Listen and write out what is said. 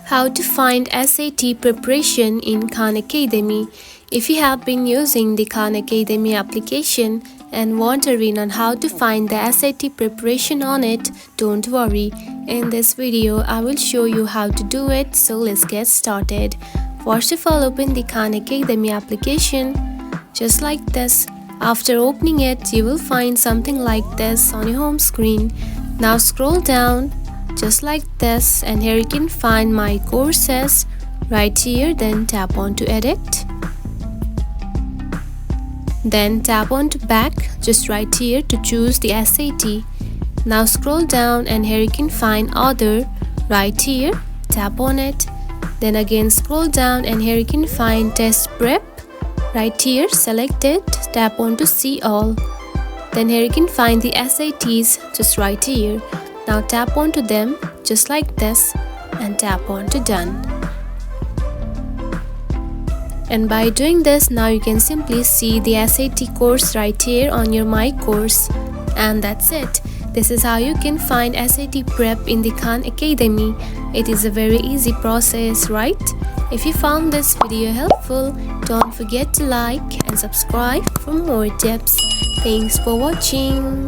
How to find SAT preparation in Khan Academy. If you have been using the Khan Academy application and wondering on how to find the SAT preparation on it, don't worry. In this video, I will show you how to do it, so let's get started. First of all, open the Khan Academy application, just like this. After opening it, you will find something like this on your home screen. Now scroll down, just like this, and here you can find my courses right here. Then tap on to edit, then tap on to back, just right here to choose the SAT. Now scroll down and here you can find other right here, tap on it, then again scroll down and here you can find test prep right here, select it, tap on to see all. Then here you can find the SATs just right here. Now tap onto them just like this and tap on to done. And by doing this, now you can simply see the SAT course right here on your My Course. And that's it. This is how you can find SAT prep in the Khan Academy. It is a very easy process, right? If you found this video helpful, don't forget to like and subscribe for more tips. Thanks for watching.